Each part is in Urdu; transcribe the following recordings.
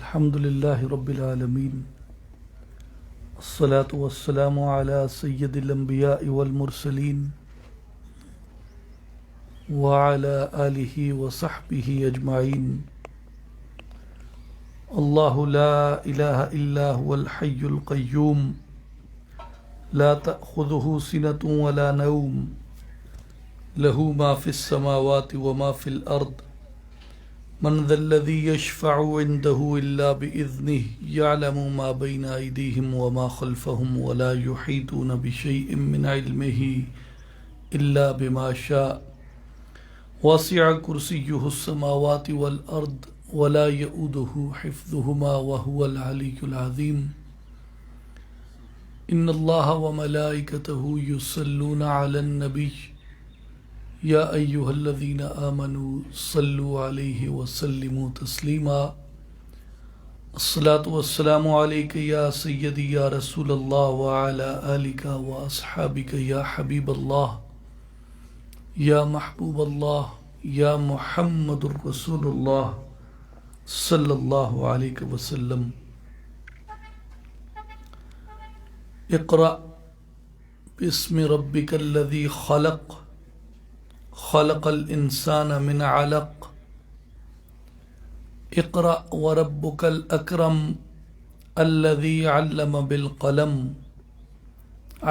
الحمد لله رب العالمين الصلاة والسلام على سيد الأنبياء والمرسلين وعلى آله وصحبه أجمعين. الله لا إله إلا هو الحي القيوم لا تأخذه سنة ولا نوم له ما في السماوات وما في الأرض من ذا الذي يشفع عنده إلا بإذنه يعلم ما بين أيديهم وما خلفهم ولا يحيطون بشيء من علمه إلا بما شاء وسع كرسيه السماوات والأرض ولا يؤوده حفظهما وهو العلي العظيم. إن الله وملائكته يصلون على النبي یا ایہا الذین آمنوا صلوا علیہ وسلموا تسلیما. الصلاة والسلام علیک یا سیدی یا رسول اللہ وعلی آلک واصحابک یا حبیب اللہ یا محبوب اللہ یا محمد الرسول اللہ صلی اللہ علیہ وسلم. اقرأ باسم ربک الذی خلق خلق الانسان من علق اقرأ وربك الأكرم الذي علم بالقلم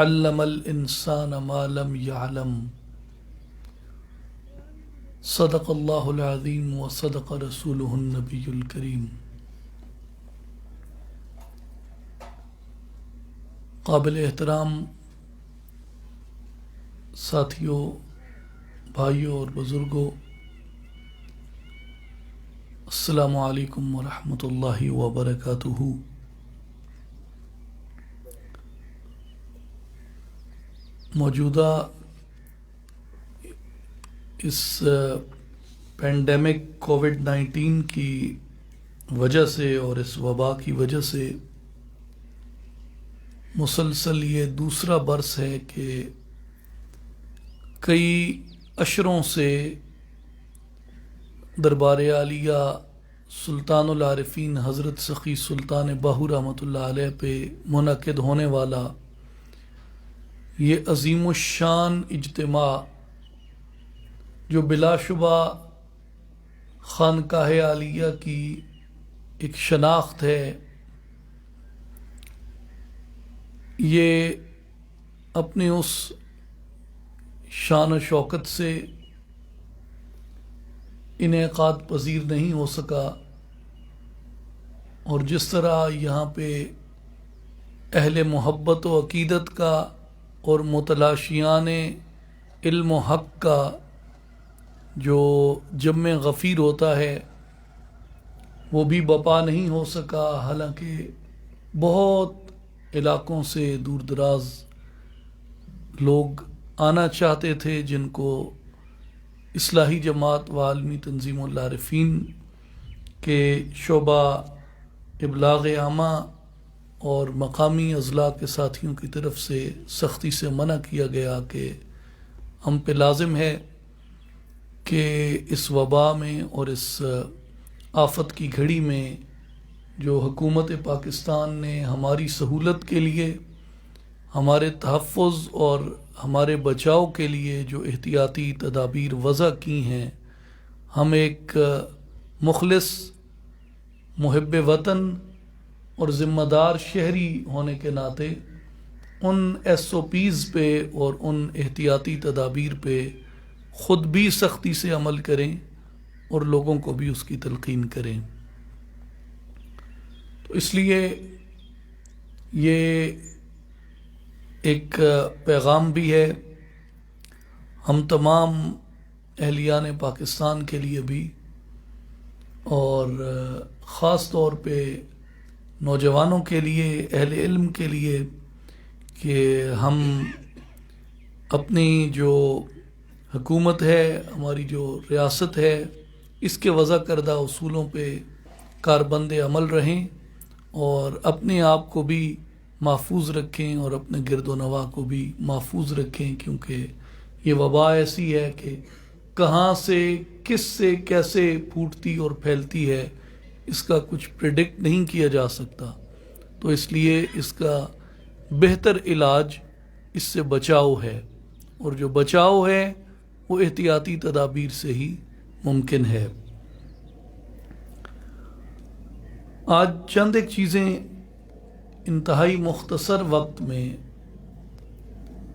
علم الإنسان ما لم يعلم. صدق الله العظيم وصدق رسوله النبي الكريم. قابل احترام ساتھیوں، بھائیوں اور بزرگوں، السلام علیکم ورحمۃ اللہ وبرکاتہ. موجودہ اس پینڈیمک کووڈ-19 کی وجہ سے اور اس وبا کی وجہ سے مسلسل یہ دوسرا برس ہے کہ کئی اشروں سے دربار عالیہ سلطان العارفین حضرت سخی سلطان باہو رحمۃ اللہ علیہ پہ منعقد ہونے والا یہ عظیم الشان اجتماع، جو بلا شبہ خانقاہ عالیہ کی ایک شناخت ہے، یہ اپنے اس شان و شوکت سے انعقاد پذیر نہیں ہو سکا، اور جس طرح یہاں پہ اہل محبت و عقیدت کا اور متلاشیان علم و حق کا جو جمع غفیر ہوتا ہے وہ بھی بپا نہیں ہو سکا، حالانکہ بہت علاقوں سے دور دراز لوگ آنا چاہتے تھے جن کو اصلاحی جماعت و عالمی تنظیم العارفین کے شعبہ ابلاغ عامہ اور مقامی اضلاع کے ساتھیوں کی طرف سے سختی سے منع کیا گیا کہ ہم پہ لازم ہے کہ اس وبا میں اور اس آفت کی گھڑی میں جو حکومت پاکستان نے ہماری سہولت کے لیے، ہمارے تحفظ اور ہمارے بچاؤ کے لیے جو احتیاطی تدابیر وضع کی ہیں، ہم ایک مخلص محب وطن اور ذمہ دار شہری ہونے کے ناطے ان SOPs پہ اور ان احتیاطی تدابیر پہ خود بھی سختی سے عمل کریں اور لوگوں کو بھی اس کی تلقین کریں. تو اس لیے یہ ایک پیغام بھی ہے ہم تمام اہلیان پاکستان کے لیے بھی، اور خاص طور پہ نوجوانوں کے لیے، اہل علم کے لیے، کہ ہم اپنی جو حکومت ہے، ہماری جو ریاست ہے، اس کے وضع کردہ اصولوں پہ کاربند عمل رہیں اور اپنے آپ کو بھی محفوظ رکھیں اور اپنے گرد و نواح کو بھی محفوظ رکھیں، کیونکہ یہ وبا ایسی ہے کہ کہاں سے، کس سے، کیسے پھوٹتی اور پھیلتی ہے اس کا کچھ پریڈکٹ نہیں کیا جا سکتا، تو اس لیے اس کا بہتر علاج اس سے بچاؤ ہے، اور جو بچاؤ ہے وہ احتیاطی تدابیر سے ہی ممکن ہے۔ آج چند ایک چیزیں انتہائی مختصر وقت میں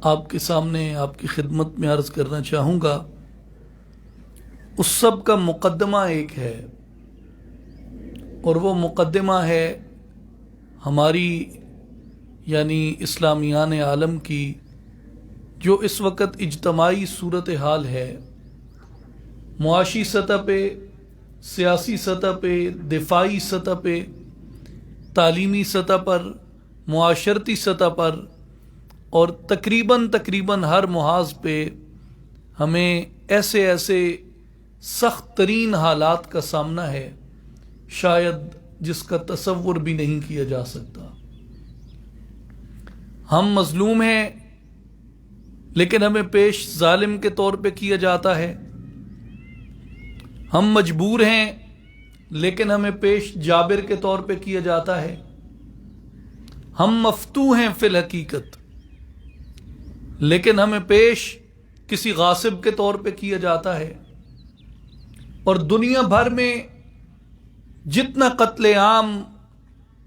آپ کے سامنے، آپ کی خدمت میں عرض کرنا چاہوں گا۔ اس سب کا مقدمہ ایک ہے، اور وہ مقدمہ ہے ہماری یعنی اسلامیان عالم کی جو اس وقت اجتماعی صورتحال ہے، معاشی سطح پہ، سیاسی سطح پہ، دفاعی سطح پہ، تعلیمی سطح پر، معاشرتی سطح پر، اور تقریباً ہر محاذ پہ ہمیں ایسے سخت ترین حالات کا سامنا ہے شاید جس کا تصور بھی نہیں کیا جا سکتا۔ ہم مظلوم ہیں لیکن ہمیں پیش ظالم کے طور پہ کیا جاتا ہے، ہم مجبور ہیں لیکن ہمیں پیش جابر کے طور پہ کیا جاتا ہے، ہم مفتو ہیں فی الحقیقت لیکن ہمیں پیش کسی غاصب کے طور پہ کیا جاتا ہے، اور دنیا بھر میں جتنا قتل عام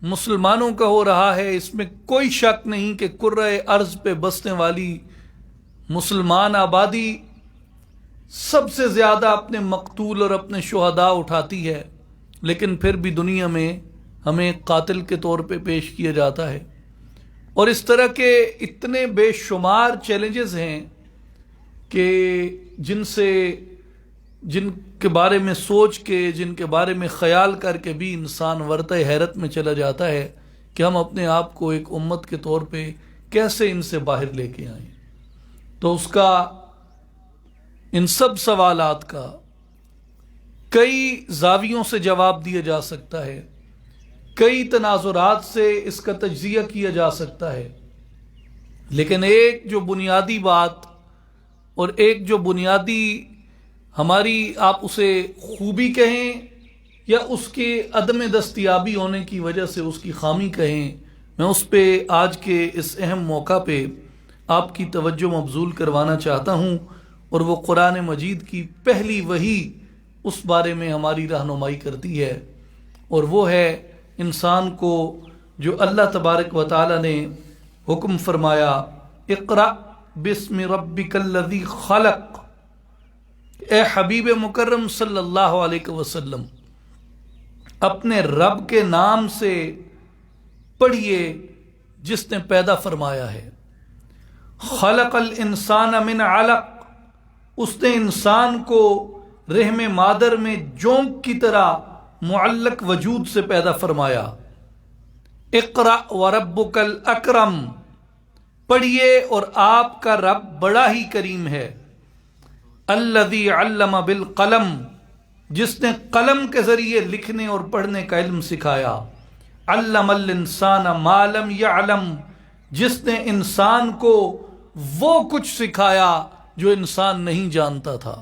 مسلمانوں کا ہو رہا ہے اس میں کوئی شک نہیں کہ کرۂ ارض پہ بسنے والی مسلمان آبادی سب سے زیادہ اپنے مقتول اور اپنے شہداء اٹھاتی ہے، لیکن پھر بھی دنیا میں ہمیں قاتل کے طور پہ پیش کیا جاتا ہے۔ اور اس طرح کے اتنے بے شمار چیلنجز ہیں کہ جن کے بارے میں سوچ کے، جن کے بارے میں خیال کر کے بھی انسان ورطہ حیرت میں چلا جاتا ہے کہ ہم اپنے آپ کو ایک امت کے طور پہ کیسے ان سے باہر لے کے آئیں۔ تو اس کا، ان سب سوالات کا کئی زاویوں سے جواب دیا جا سکتا ہے، کئی تناظرات سے اس کا تجزیہ کیا جا سکتا ہے، لیکن ایک جو بنیادی بات اور ایک جو بنیادی ہماری، آپ اسے خوبی کہیں یا اس کے عدم دستیابی ہونے کی وجہ سے اس کی خامی کہیں، میں اس پہ آج کے اس اہم موقع پہ آپ کی توجہ مبذول کروانا چاہتا ہوں، اور وہ قرآن مجید کی پہلی وحی اس بارے میں ہماری رہنمائی کرتی ہے، اور وہ ہے انسان کو جو اللہ تبارک و تعالی نے حکم فرمایا اقرأ بسم ربک الذی خلق، اے حبیب مکرم صلی اللہ علیہ وسلم اپنے رب کے نام سے پڑھیے جس نے پیدا فرمایا ہے۔ خلق الانسان من علق، اس نے انسان کو رحم مادر میں جونک کی طرح معلق وجود سے پیدا فرمایا۔ اقرأ وربک الاکرم، پڑھیے اور آپ کا رب بڑا ہی کریم ہے۔ الذی علم بالقلم، جس نے قلم کے ذریعے لکھنے اور پڑھنے کا علم سکھایا۔ علم الانسان ما لم یعلم، جس نے انسان کو وہ کچھ سکھایا جو انسان نہیں جانتا تھا۔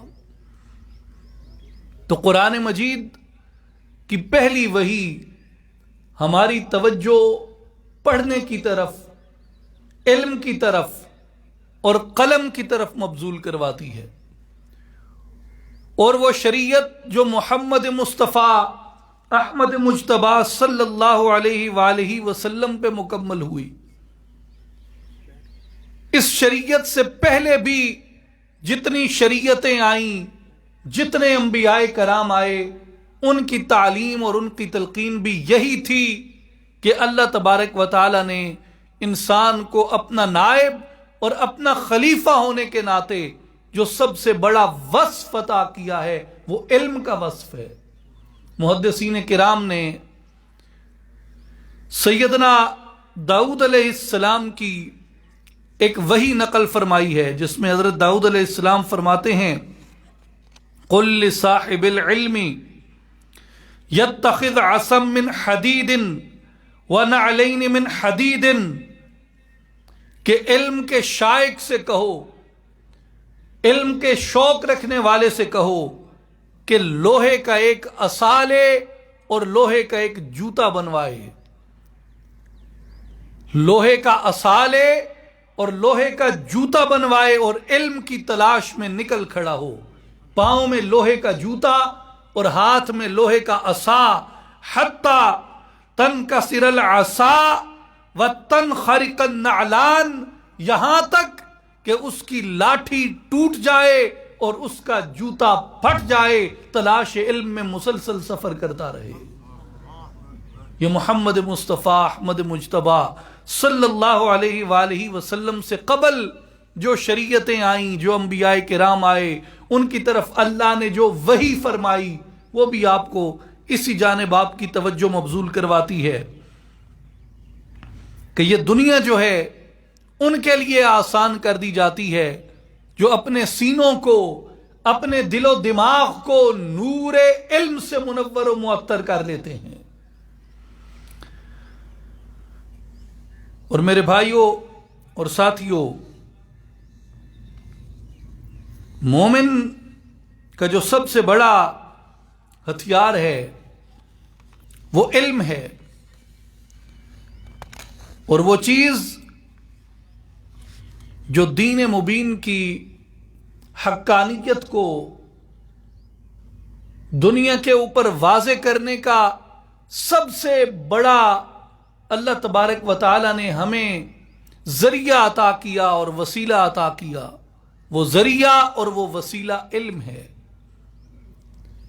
تو قرآن مجید کی پہلی وحی ہماری توجہ پڑھنے کی طرف، علم کی طرف اور قلم کی طرف مبذول کرواتی ہے، اور وہ شریعت جو محمد مصطفیٰ احمد مجتبیٰ صلی اللہ علیہ وآلہ وسلم پہ مکمل ہوئی، اس شریعت سے پہلے بھی جتنی شریعتیں آئیں، جتنے انبیاء کرام آئے، ان کی تعلیم اور ان کی تلقین بھی یہی تھی کہ اللہ تبارک و تعالی نے انسان کو اپنا نائب اور اپنا خلیفہ ہونے کے ناطے جو سب سے بڑا وصف عطا کیا ہے وہ علم کا وصف ہے۔ محدثین کرام نے سیدنا داؤد علیہ السلام کی ایک وحی نقل فرمائی ہے جس میں حضرت داؤد علیہ السلام فرماتے ہیں قل لصاحب العلم یتخذ عصا من حدید ونعلین من حدید، کہ علم کے شائق سے کہو، علم کے شوق رکھنے والے سے کہو کہ لوہے کا ایک عصا لے اور لوہے کا ایک جوتا بنوائے، لوہے کا عصا لے اور لوہے کا جوتا بنوائے اور علم کی تلاش میں نکل کھڑا ہو، پاؤں میں لوہے کا جوتا اور ہاتھ میں لوہے کا عصا، حتی تنکسر العصا وتنخرق النعلان، یہاں تک کہ اس کی لاٹھی ٹوٹ جائے اور اس کا جوتا پھٹ جائے، تلاش علم میں مسلسل سفر کرتا رہے۔ یہ محمد مصطفیٰ احمد مجتبی صلی اللہ علیہ وآلہ وسلم سے قبل جو شریعتیں آئیں، جو انبیاء کرام آئے، ان کی طرف اللہ نے جو وحی فرمائی، وہ بھی آپ کو اسی جانب آپ کی توجہ مبذول کرواتی ہے کہ یہ دنیا جو ہے ان کے لیے آسان کر دی جاتی ہے جو اپنے سینوں کو، اپنے دل و دماغ کو نور علم سے منور و معطر کر لیتے ہیں۔ اور میرے بھائیوں اور ساتھیوں، مومن کا جو سب سے بڑا ہتھیار ہے وہ علم ہے، اور وہ چیز جو دین مبین کی حقانیت کو دنیا کے اوپر واضح کرنے کا سب سے بڑا اللہ تبارک و تعالی نے ہمیں ذریعہ عطا کیا اور وسیلہ عطا کیا، وہ ذریعہ اور وہ وسیلہ علم ہے،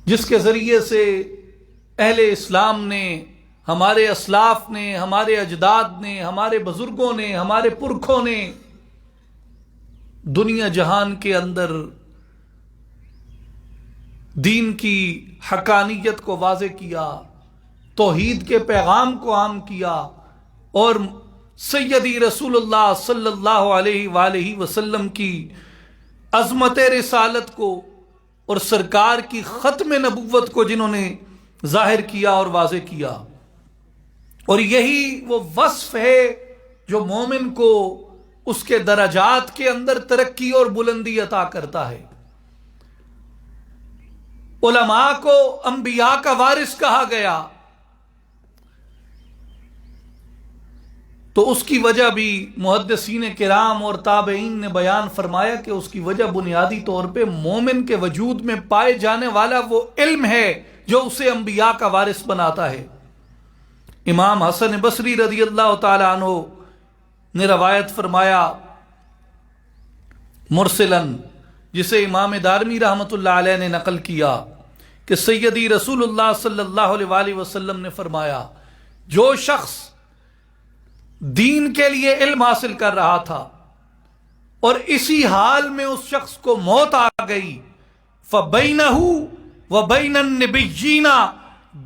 جس کے ذریعے سے اہل اسلام نے، ہمارے اسلاف نے، ہمارے اجداد نے، ہمارے بزرگوں نے، ہمارے پرکھوں نے دنیا جہان کے اندر دین کی حقانیت کو واضح کیا، توحید کے پیغام کو عام کیا، اور سیدی رسول اللہ صلی اللہ علیہ وآلہ وسلم کی عظمت رسالت کو اور سرکار کی ختم نبوت کو جنہوں نے ظاہر کیا اور واضح کیا۔ اور یہی وہ وصف ہے جو مومن کو اس کے درجات کے اندر ترقی اور بلندی عطا کرتا ہے۔ علماء کو انبیاء کا وارث کہا گیا تو اس کی وجہ بھی محدثین کرام اور تابعین نے بیان فرمایا کہ اس کی وجہ بنیادی طور پہ مومن کے وجود میں پائے جانے والا وہ علم ہے جو اسے انبیاء کا وارث بناتا ہے۔ امام حسن بصری رضی اللہ تعالی عنہ نے روایت فرمایا مرسلن، جسے امام دارمی رحمۃ اللہ علیہ نے نقل کیا، کہ سیدی رسول اللہ صلی اللہ علیہ وآلہ وسلم نے فرمایا، جو شخص دین کے لیے علم حاصل کر رہا تھا اور اسی حال میں اس شخص کو موت آ گئی، فَبَيْنَهُ وَبَيْنَ النِّبِيِّينَ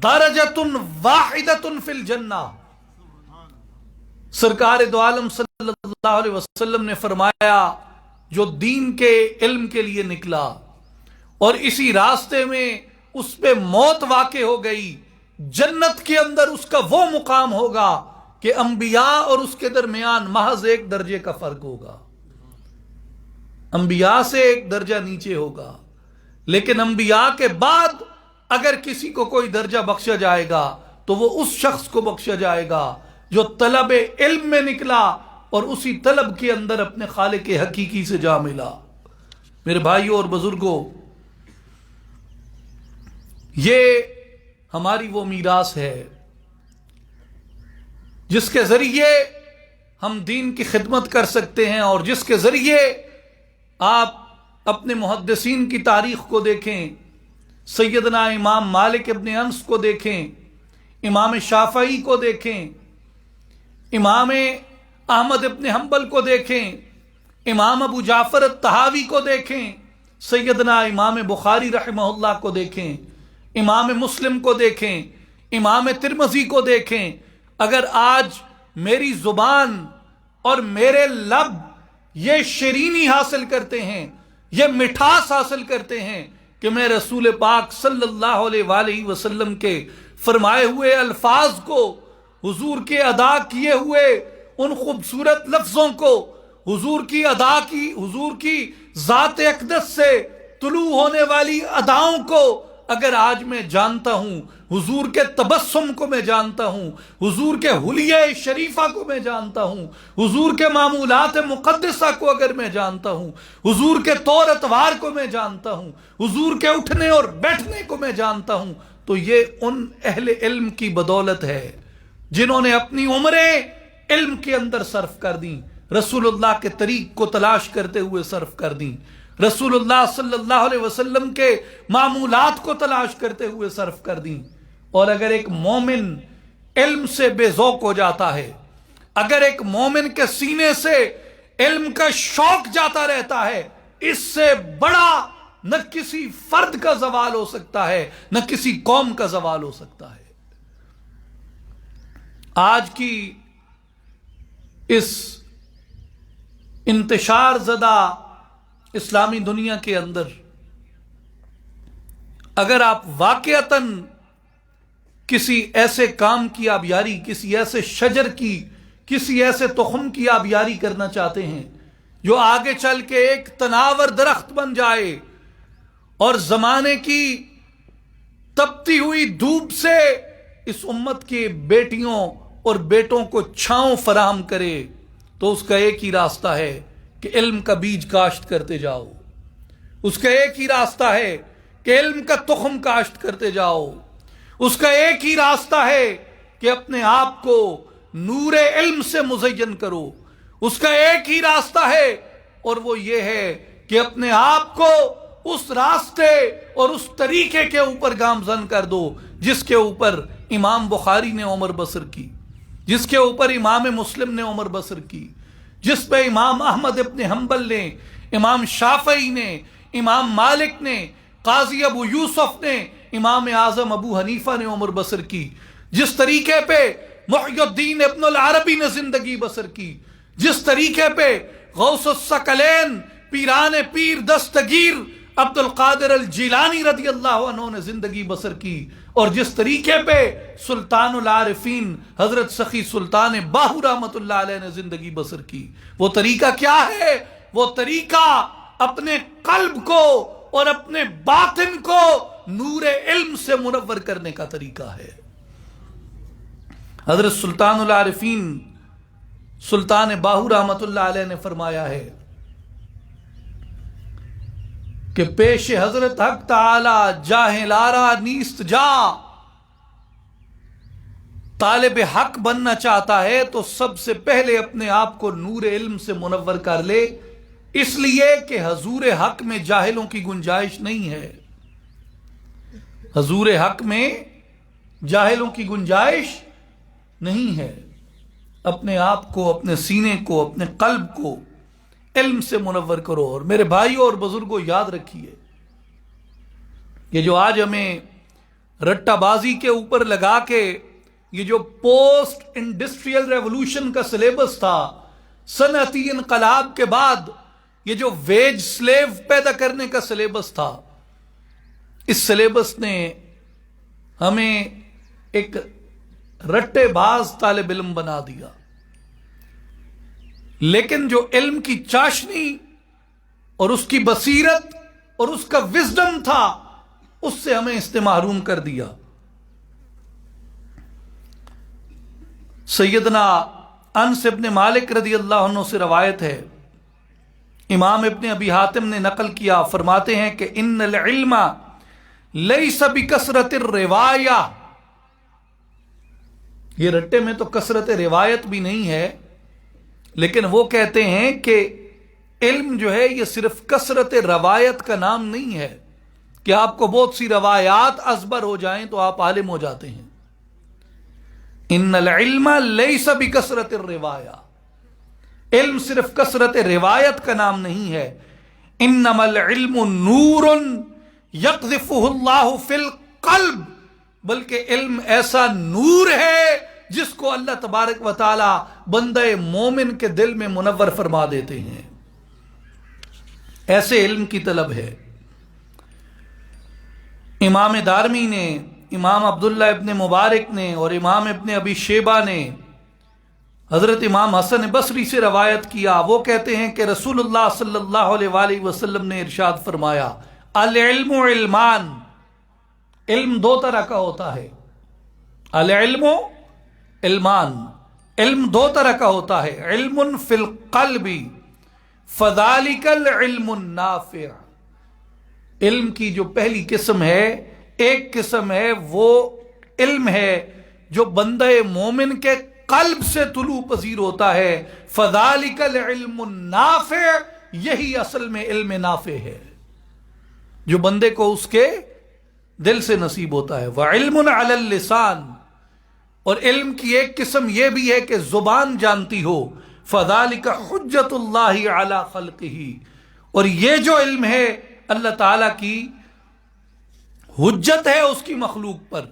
دَرَجَةٌ وَاحِدَةٌ فِي الْجَنَّةِ، سرکار دو عالم صلی اللہ علیہ وسلم نے فرمایا جو دین کے علم کے لیے نکلا اور اسی راستے میں اس پہ موت واقع ہو گئی، جنت کے اندر اس کا وہ مقام ہوگا کہ انبیاء اور اس کے درمیان محض ایک درجے کا فرق ہوگا، انبیاء سے ایک درجہ نیچے ہوگا، لیکن انبیاء کے بعد اگر کسی کو کوئی درجہ بخشا جائے گا تو وہ اس شخص کو بخشا جائے گا جو طلب علم میں نکلا اور اسی طلب کے اندر اپنے خالق حقیقی سے جا ملا۔ میرے بھائیوں اور بزرگوں، یہ ہماری وہ میراث ہے جس کے ذریعے ہم دین کی خدمت کر سکتے ہیں، اور جس کے ذریعے آپ اپنے محدثین کی تاریخ کو دیکھیں، سیدنا امام مالک ابن انس کو دیکھیں، امام شافعی کو دیکھیں، امام احمد ابن حنبل کو دیکھیں، امام ابو جعفر الطحاوی کو دیکھیں، سیدنا امام بخاری رحمہ اللہ کو دیکھیں، امام مسلم کو دیکھیں، امام ترمذی کو دیکھیں۔ اگر آج میری زبان اور میرے لب یہ شیرینی حاصل کرتے ہیں، یہ مٹھاس حاصل کرتے ہیں کہ میں رسول پاک صلی اللہ علیہ وآلہ وسلم کے فرمائے ہوئے الفاظ کو، حضور کے ادا کیے ہوئے ان خوبصورت لفظوں کو، حضور کی ادا کی، حضور کی ذات اقدس سے طلوع ہونے والی اداؤں کو اگر آج میں جانتا ہوں، حضور کے تبسم کو میں جانتا ہوں، حضور کے حلیہ شریفہ کو میں جانتا ہوں، حضور کے معمولات مقدسہ کو اگر میں جانتا ہوں، حضور کے طور اتوار کو میں جانتا ہوں، حضور کے اٹھنے اور بیٹھنے کو میں جانتا ہوں، تو یہ ان اہل علم کی بدولت ہے جنہوں نے اپنی عمریں علم کے اندر صرف کر دیں، رسول اللہ کے طریق کو تلاش کرتے ہوئے صرف کر دیں، رسول اللہ صلی اللہ علیہ وسلم کے معمولات کو تلاش کرتے ہوئے صرف کر دیں۔ اور اگر ایک مومن علم سے بے ذوق ہو جاتا ہے، اگر ایک مومن کے سینے سے علم کا شوق جاتا رہتا ہے، اس سے بڑا نہ کسی فرد کا زوال ہو سکتا ہے، نہ کسی قوم کا زوال ہو سکتا ہے۔ آج کی اس انتشار زدہ اسلامی دنیا کے اندر اگر آپ واقعتاً کسی ایسے کام کی آبیاری، کسی ایسے شجر کی، کسی ایسے تخم کی آبیاری کرنا چاہتے ہیں جو آگے چل کے ایک تناور درخت بن جائے اور زمانے کی تپتی ہوئی دھوپ سے اس امت کے بیٹیوں اور بیٹوں کو چھاؤں فراہم کرے، تو اس کا ایک ہی راستہ ہے کہ علم کا بیج کاشت کرتے جاؤ، اس کا ایک ہی راستہ ہے کہ علم کا تخم کاشت کرتے جاؤ، اس کا ایک ہی راستہ ہے کہ اپنے آپ کو نور علم سے مزین کرو، اس کا ایک ہی راستہ ہے اور وہ یہ ہے کہ اپنے آپ کو اس راستے اور اس طریقے کے اوپر گامزن کر دو جس کے اوپر امام بخاری نے عمر بسر کی، جس کے اوپر امام مسلم نے عمر بسر کی، جس پہ امام احمد ابن حنبل نے، امام شافعی نے، امام مالک نے، قاضی ابو یوسف نے، امام اعظم ابو حنیفہ نے عمر بسر کی، جس طریقے پہ محی الدین ابن العربی نے زندگی بسر کی، جس طریقے پہ غوث الثقلین پیران پیر دستگیر عبد القادر الجیلانی رضی اللہ عنہ نے زندگی بسر کی، اور جس طریقے پہ سلطان العارفین حضرت سخی سلطان باہو رحمت اللہ علیہ نے زندگی بسر کی، وہ طریقہ کیا ہے؟ وہ طریقہ اپنے قلب کو اور اپنے باطن کو نور علم سے منور کرنے کا طریقہ ہے۔ حضرت سلطان العارفین سلطان باہو رحمت اللہ علیہ نے فرمایا ہے کہ پیش حضرت حق تعالی جاہلارا نیست جا، طالب حق بننا چاہتا ہے تو سب سے پہلے اپنے آپ کو نور علم سے منور کر لے، اس لیے کہ حضور حق میں جاہلوں کی گنجائش نہیں ہے، حضور حق میں جاہلوں کی گنجائش نہیں ہے۔ اپنے آپ کو، اپنے سینے کو، اپنے قلب کو علم سے منور کرو۔ اور میرے بھائیوں اور بزرگوں یاد رکھیے، یہ جو آج ہمیں رٹا بازی کے اوپر لگا کے یہ جو پوسٹ انڈسٹریل ریولوشن کا سلیبس تھا، صنعتی انقلاب کے بعد یہ جو ویج سلیو پیدا کرنے کا سلیبس تھا، اس سلیبس نے ہمیں ایک رٹے باز طالب علم بنا دیا، لیکن جو علم کی چاشنی اور اس کی بصیرت اور اس کا وزڈم تھا، اس سے ہمیں اس نے محروم کر دیا۔ سیدنا انس ابن مالک رضی اللہ عنہ سے روایت ہے، امام ابن ابی حاتم نے نقل کیا، فرماتے ہیں کہ ان العلم لیس بکثرت الروایہ، یہ رٹے میں تو کثرت روایت بھی نہیں ہے، لیکن وہ کہتے ہیں کہ علم جو ہے یہ صرف کثرت روایت کا نام نہیں ہے کہ آپ کو بہت سی روایات ازبر ہو جائیں تو آپ عالم ہو جاتے ہیں۔ ان العلم لیس بکثرت الروایہ، علم صرف کثرت روایت کا نام نہیں ہے، انما العلم نور یقذفہ اللہ فی القلب، بلکہ علم ایسا نور ہے جس کو اللہ تبارک و تعالی بندہ مومن کے دل میں منور فرما دیتے ہیں۔ ایسے علم کی طلب ہے۔ امام دارمی نے، امام عبداللہ ابن مبارک نے اور امام ابن ابی شیبہ نے حضرت امام حسن بصری سے روایت کیا، وہ کہتے ہیں کہ رسول اللہ صلی اللہ علیہ وآلہ وسلم نے ارشاد فرمایا، العلم علمان، علم دو طرح کا ہوتا ہے، العلم علمان، علم دو طرح کا ہوتا ہے، علم فی القلب فذالک العلم النافع، علم کی جو پہلی قسم ہے، ایک قسم ہے وہ علم ہے جو بندہ مومن کے قلب سے طلوع پذیر ہوتا ہے، فذالک العلم النافع، یہی اصل میں علم نافع ہے جو بندے کو اس کے دل سے نصیب ہوتا ہے۔ وعلم علی اللسان، اور علم کی ایک قسم یہ بھی ہے کہ زبان جانتی ہو، فذالک حجت اللہ علی خلقہ، اور یہ جو علم ہے اللہ تعالیٰ کی حجت ہے اس کی مخلوق پر،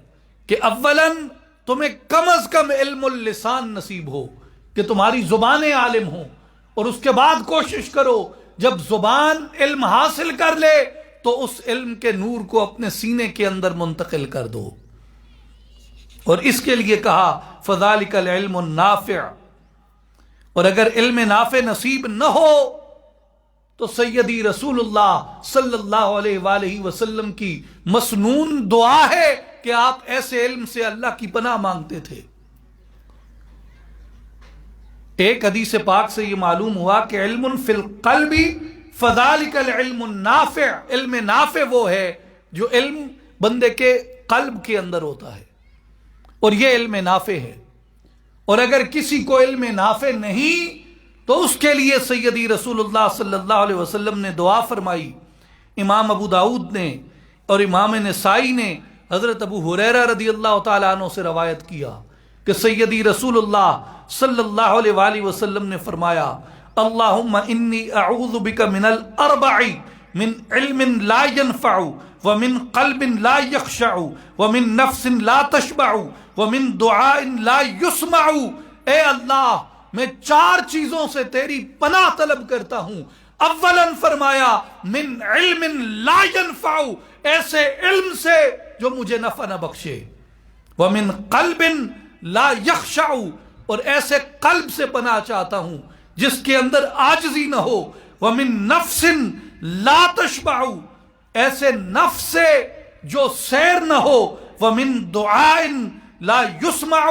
کہ اولاً تمہیں کم از کم علم اللسان نصیب ہو کہ تمہاری زبانیں عالم ہوں، اور اس کے بعد کوشش کرو جب زبان علم حاصل کر لے تو اس علم کے نور کو اپنے سینے کے اندر منتقل کر دو، اور اس کے لیے کہا فذالک العلم النافع۔ اور اگر علم نافع نصیب نہ ہو تو سیدی رسول اللہ صلی اللہ علیہ وآلہ وسلم کی مسنون دعا ہے کہ آپ ایسے علم سے اللہ کی پناہ مانگتے تھے۔ ایک حدیث پاک سے یہ معلوم ہوا کہ علم فی القلب فذالک العلم النافع، علم نافع وہ ہے جو علم بندے کے قلب کے اندر ہوتا ہے، اور یہ علم نافع ہے۔ اور اگر کسی کو علم نافع نہیں تو اس کے لیے سیدی رسول اللہ صلی اللہ علیہ وسلم نے دعا فرمائی، امام ابو داؤد نے اور امام نسائی نے حضرت ابو ہریرہ رضی اللہ تعالیٰ عنہ سے روایت کیا کہ سیدی رسول اللہ صلی اللہ علیہ وآلہ وسلم نے فرمایا، اللہم انی اعوذ بک من الاربع، من علم لا ينفع، ومن قلب لا يخشع، ومن نفس لا تشبع، ومن دعاء لا يسمع۔ اے اللہ میں چار چیزوں سے تیری پناہ طلب کرتا ہوں۔ اولاً فرمایا من علم لا ينفع، ایسے علم سے جو مجھے نفع نہ بخشے، ومن قلب لا يخشع، اور ایسے قلب سے پناہ چاہتا ہوں جس کے اندر عاجزی نہ ہو، ومن نفس لا تشبع، ایسے نفس سے جو سیر نہ ہو، ومن دعاء لا يسمع،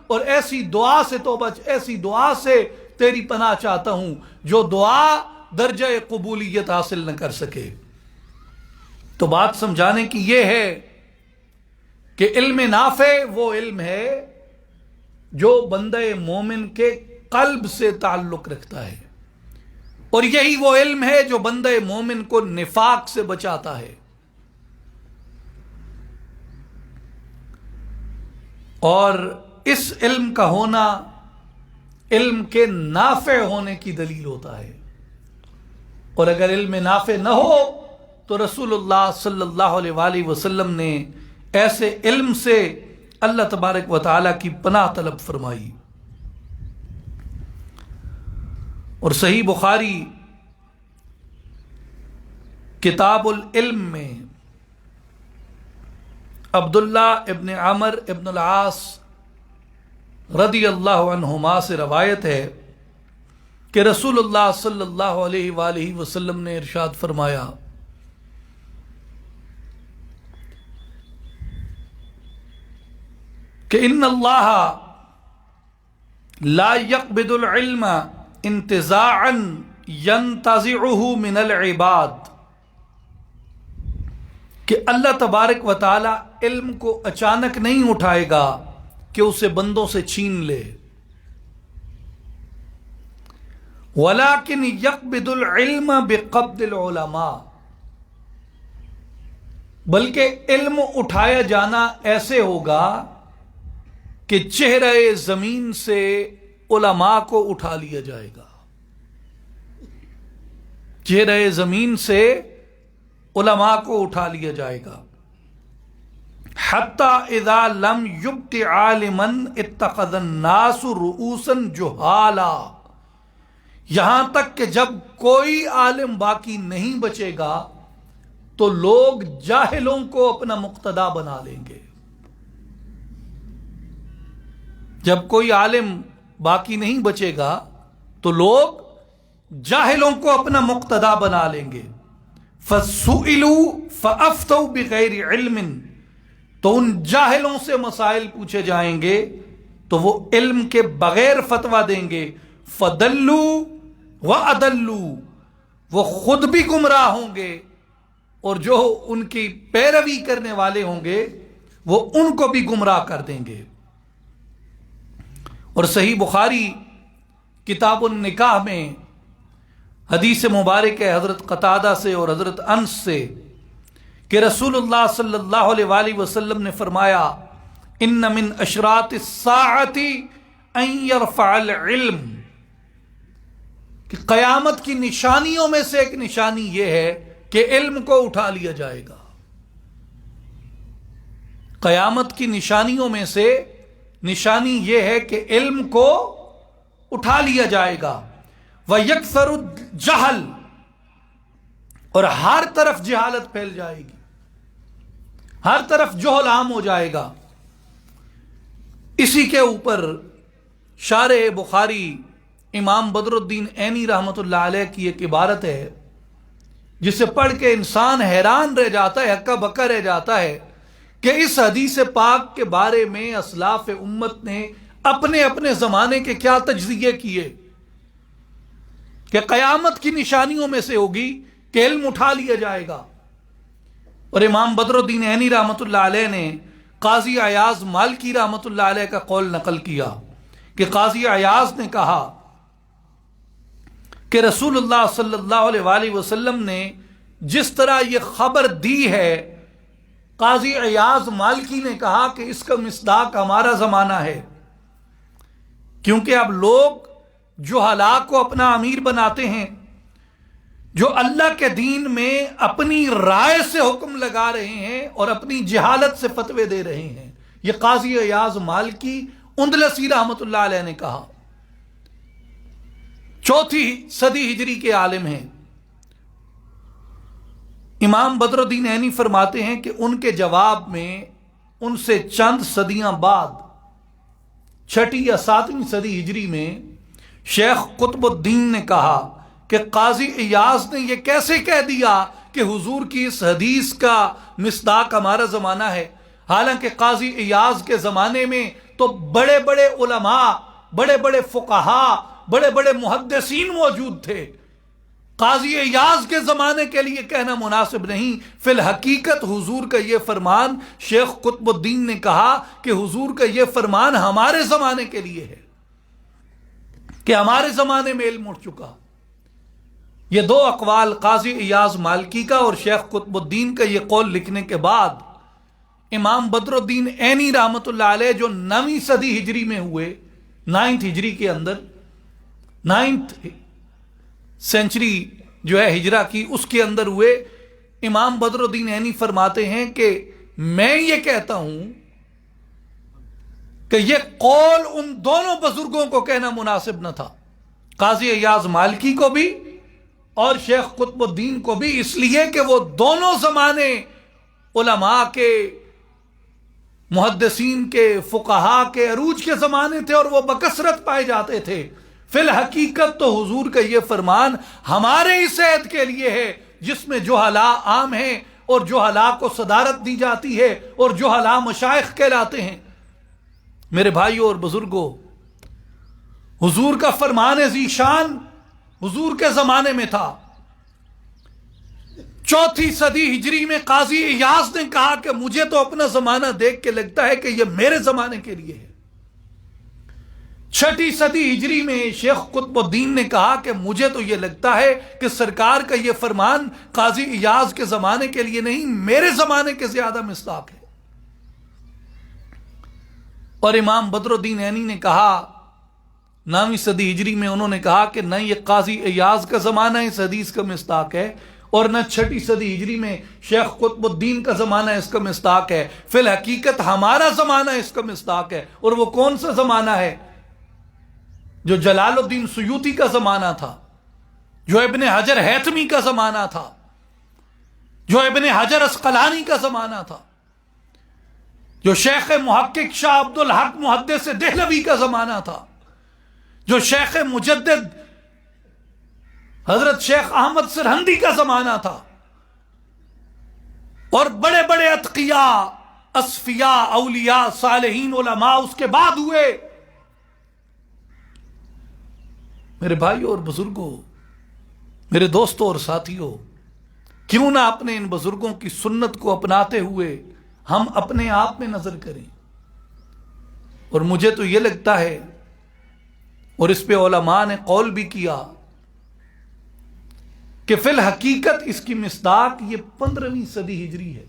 اور ایسی دعا سے توبہ، ایسی دعا سے تیری پناہ چاہتا ہوں جو دعا درجہ قبولیت حاصل نہ کر سکے۔ تو بات سمجھانے کی یہ ہے کہ علم نافع وہ علم ہے جو بندہ مومن کے قلب سے تعلق رکھتا ہے، اور یہی وہ علم ہے جو بندہ مومن کو نفاق سے بچاتا ہے۔ اور اس علم کا ہونا علم کے نافع ہونے کی دلیل ہوتا ہے، اور اگر علم نافع نہ ہو تو رسول اللہ صلی اللہ علیہ وآلہ وسلم نے ایسے علم سے اللہ تبارک و تعالیٰ کی پناہ طلب فرمائی۔ اور صحیح بخاری کتاب العلم میں عبداللہ ابن عمر ابن العاص رضی اللہ عنہما سے روایت ہے کہ رسول اللہ صلی اللہ علیہ وآلہ وسلم نے ارشاد فرمایا کہ ان اللہ لا يقبض العلم انتزاعا ينتزعه من العباد، کہ اللہ تبارک و تعالی علم کو اچانک نہیں اٹھائے گا کہ اسے بندوں سے چھین لے، ولیکن یقبض العلم بقبض العلماء، بلکہ علم اٹھایا جانا ایسے ہوگا کہ چہرہ زمین سے علماء کو اٹھا لیا جائے گا، چہرہ زمین سے علماء کو اٹھا لیا جائے گا، حتی اذا لم یبق عالما اتخذ الناس رؤوسا جہالا، یہاں تک کہ جب کوئی عالم باقی نہیں بچے گا تو لوگ جاہلوں کو اپنا مقتدا بنا لیں گے۔ جب کوئی عالم باقی نہیں بچے گا تو لوگ جاہلوں کو اپنا مقتدا بنا لیں گے۔ فَسُئِلُوا فَأَفْتَوْا بِغَيْرِ عِلْمٍ، تو ان جاہلوں سے مسائل پوچھے جائیں گے تو وہ علم کے بغیر فتویٰ دیں گے. فدلوا وَأَضَلُّوا، وہ خود بھی گمراہ ہوں گے اور جو ان کی پیروی کرنے والے ہوں گے وہ ان کو بھی گمراہ کر دیں گے. اور صحیح بخاری کتاب النکاح میں حدیث مبارک ہے حضرت قتادہ سے اور حضرت انس سے کہ رسول اللہ صلی اللہ علیہ وآلہ وسلم نے فرمایا ان من اشراط الساعۃ ان یرفع العلم، کہ قیامت کی نشانیوں میں سے ایک نشانی یہ ہے کہ علم کو اٹھا لیا جائے گا. قیامت کی نشانیوں میں سے نشانی یہ ہے کہ علم کو اٹھا لیا جائے گا. وَيَكْثَرُ الجَّهْلُ، اور ہر طرف جہالت پھیل جائے گی، ہر طرف جہل عام ہو جائے گا. اسی کے اوپر شارح بخاری امام بدر الدین عینی رحمۃ اللہ علیہ کی ایک عبارت ہے جسے پڑھ کے انسان حیران رہ جاتا ہے، ہکا بکا رہ جاتا ہے کہ اس حدیث پاک کے بارے میں اسلاف امت نے اپنے اپنے زمانے کے کیا تجزیے کیے کہ قیامت کی نشانیوں میں سے ہوگی کہ علم اٹھا لیا جائے گا. اور امام بدر الدین عینی رحمۃ اللہ علیہ نے قاضی عیاض مالکی رحمۃ اللہ علیہ کا قول نقل کیا کہ قاضی عیاض نے کہا کہ رسول اللہ صلی اللہ علیہ وآلہ وسلم نے جس طرح یہ خبر دی ہے، قاضی عیاض مالکی نے کہا کہ اس کا مصداق ہمارا زمانہ ہے، کیونکہ اب لوگ جو جہلا کو اپنا امیر بناتے ہیں، جو اللہ کے دین میں اپنی رائے سے حکم لگا رہے ہیں اور اپنی جہالت سے فتوے دے رہے ہیں. یہ قاضی عیاض مالکی اندلسی رحمۃ اللہ علیہ نے کہا، 4 صدی ہجری کے عالم ہیں. امام بدر الدین عینی فرماتے ہیں کہ ان کے جواب میں ان سے چند صدیاں بعد 6 یا 7 صدی ہجری میں شیخ قطب الدین نے کہا کہ قاضی عیاض نے یہ کیسے کہہ دیا کہ حضور کی اس حدیث کا مصداق ہمارا زمانہ ہے، حالانکہ قاضی عیاض کے زمانے میں تو بڑے بڑے علماء، بڑے بڑے فقہاء، بڑے بڑے محدثین موجود تھے. قاضی عیاض کے زمانے کے لیے کہنا مناسب نہیں. فی الحقیقت حضور کا یہ فرمان، شیخ قطب الدین نے کہا کہ حضور کا یہ فرمان ہمارے زمانے کے لیے ہے کہ ہمارے زمانے میں علم اٹھ چکا. یہ 2 اقوال قاضی عیاض مالکی کا اور شیخ قطب الدین کا یہ قول لکھنے کے بعد امام بدر الدین عینی رحمۃ اللہ علیہ جو 9ویں صدی ہجری میں ہوئے، 9th ہجری کے اندر، 9th سینچری جو ہے ہجرہ کی، اس کے اندر ہوئے، امام بدر الدین عینی فرماتے ہیں کہ میں یہ کہتا ہوں کہ یہ قول ان دونوں بزرگوں کو کہنا مناسب نہ تھا، قاضی عیاض مالکی کو بھی اور شیخ قطب الدین کو بھی، اس لیے کہ وہ دونوں زمانے علماء کے، محدثین کے، فقہاء کے عروج کے زمانے تھے اور وہ بکثرت پائے جاتے تھے. فی الحقیقت تو حضور کا یہ فرمان ہمارے اس عہد کے لیے ہے جس میں جہلا عام ہیں اور جہلا کو صدارت دی جاتی ہے اور جہلا مشائخ کہلاتے ہیں. میرے بھائیوں اور بزرگوں، حضور کا فرمان ذیشان حضور کے زمانے میں تھا. 4 صدی ہجری میں قاضی عیاض نے کہا کہ مجھے تو اپنا زمانہ دیکھ کے لگتا ہے کہ یہ میرے زمانے کے لیے ہے. 6 صدی ہجری میں شیخ قطب الدین نے کہا کہ مجھے تو یہ لگتا ہے کہ سرکار کا یہ فرمان قاضی عیاض کے زمانے کے لیے نہیں، میرے زمانے کے زیادہ مصداق ہے. اور امام بدر الدین عینی نے کہا 9ویں صدی ہجری میں، انہوں نے کہا کہ نہ یہ قاضی عیاض کا زمانہ اس حدیث کا مصداق ہے اور نہ 6 صدی ہجری میں شیخ قطب الدین کا زمانہ اس کا مصداق ہے. فی الحقیقت ہمارا زمانہ اس کا مصداق ہے. اور وہ کون سا زمانہ ہے؟ جو جلال الدین سیوطی کا زمانہ تھا، جو ابن حجر ہیثمی کا زمانہ تھا، جو ابن حجر اسقلانی کا زمانہ تھا، جو شیخ محقق شاہ عبد الحق محدث دہلوی کا زمانہ تھا، جو شیخ مجدد حضرت شیخ احمد سرہندی کا زمانہ تھا، اور بڑے بڑے اتقیاء اصفیاء، اولیاء، صالحین، علماء اس کے بعد ہوئے۔ میرے بھائیوں اور بزرگوں، میرے دوستوں اور ساتھیوں، کیوں نہ اپنے ان بزرگوں کی سنت کو اپناتے ہوئے ہم اپنے آپ میں نظر کریں۔ اور مجھے تو یہ لگتا ہے، اور اس پہ علماء نے قول بھی کیا، کہ فی الحقیقت اس کی مصداق یہ 15ویں صدی ہجری ہے،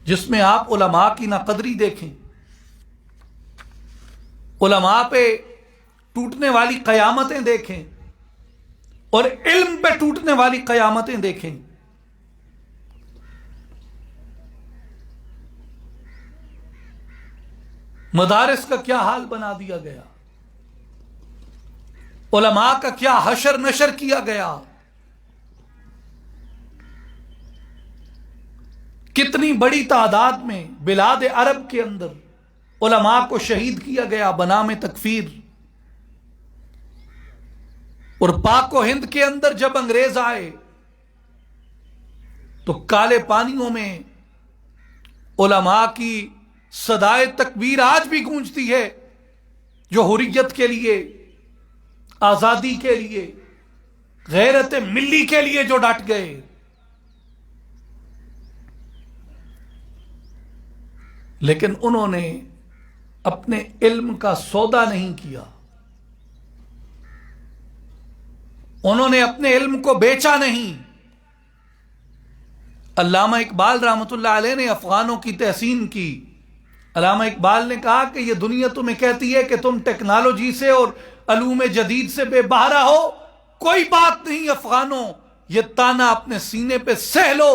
جس میں آپ علماء کی ناقدری دیکھیں، علماء پہ ٹوٹنے والی قیامتیں دیکھیں، اور علم پہ ٹوٹنے والی قیامتیں دیکھیں۔ مدارس کا کیا حال بنا دیا گیا، علماء کا کیا حشر نشر کیا گیا، کتنی بڑی تعداد میں بلاد عرب کے اندر علماء کو شہید کیا گیا بنام تکفیر۔ اور پاک و ہند کے اندر جب انگریز آئے تو کالے پانیوں میں علماء کی صدائے تکبیر آج بھی گونجتی ہے، جو حریت کے لیے، آزادی کے لیے، غیرت ملی کے لیے جو ڈٹ گئے۔ لیکن انہوں نے اپنے علم کا سودا نہیں کیا، انہوں نے اپنے علم کو بیچا نہیں۔ علامہ اقبال رحمۃ اللہ علیہ نے افغانوں کی تحسین کی۔ علامہ اقبال نے کہا کہ یہ دنیا تمہیں کہتی ہے کہ تم ٹیکنالوجی سے اور علوم جدید سے بے بہرا ہو، کوئی بات نہیں افغانوں، یہ تانا اپنے سینے پہ سہ لو،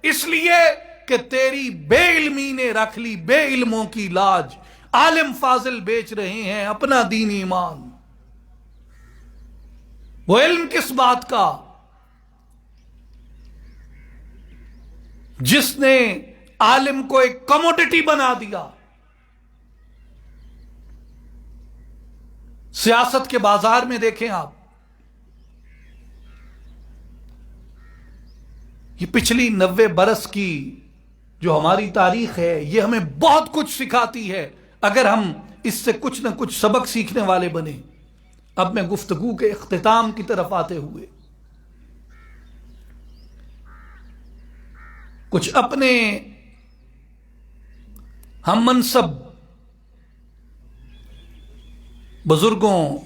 اس لیے کہ تیری بے علمی نے رکھ لی بے علموں کی لاج، عالم فاضل بیچ رہے ہیں اپنا دین ایمان۔ وہ علم کس بات کا جس نے عالم کو ایک کموڈٹی بنا دیا۔ سیاست کے بازار میں دیکھیں آپ، یہ پچھلی 90 برس کی جو ہماری تاریخ ہے، یہ ہمیں بہت کچھ سکھاتی ہے اگر ہم اس سے کچھ نہ کچھ سبق سیکھنے والے بنے۔ اب میں گفتگو کے اختتام کی طرف آتے ہوئے کچھ اپنے ہم منصب بزرگوں،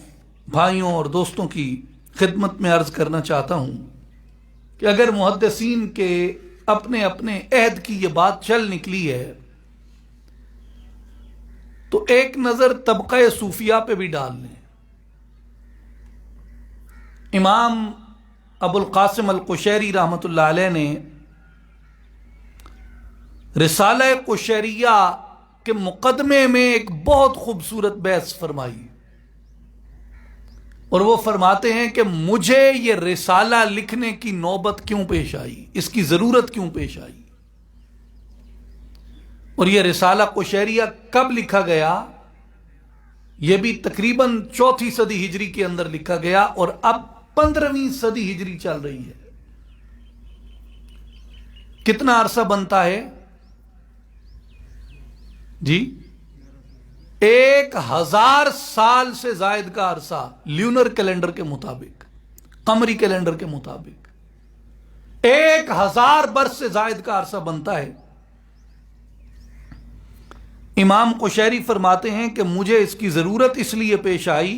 بھائیوں اور دوستوں کی خدمت میں عرض کرنا چاہتا ہوں کہ اگر محدثین کے اپنے اپنے عہد کی یہ بات چل نکلی ہے تو ایک نظر طبقہ صوفیہ پہ بھی ڈال لیں۔ امام ابو القاسم القشیری رحمۃ اللہ علیہ نے رسالہ قشیریہ کے مقدمے میں ایک بہت خوبصورت بحث فرمائی، اور وہ فرماتے ہیں کہ مجھے یہ رسالہ لکھنے کی نوبت کیوں پیش آئی، اس کی ضرورت کیوں پیش آئی۔ اور یہ رسالہ قشیریہ کب لکھا گیا؟ یہ بھی تقریباً 4 صدی ہجری کے اندر لکھا گیا، اور اب 15ویں صدی ہجری چل رہی ہے۔ کتنا عرصہ بنتا ہے جی؟ 1000 سال سے زائد کا عرصہ، لیونر کیلنڈر کے مطابق، قمری کیلنڈر کے مطابق 1000 برس سے زائد کا عرصہ بنتا ہے۔ امام قشیری فرماتے ہیں کہ مجھے اس کی ضرورت اس لیے پیش آئی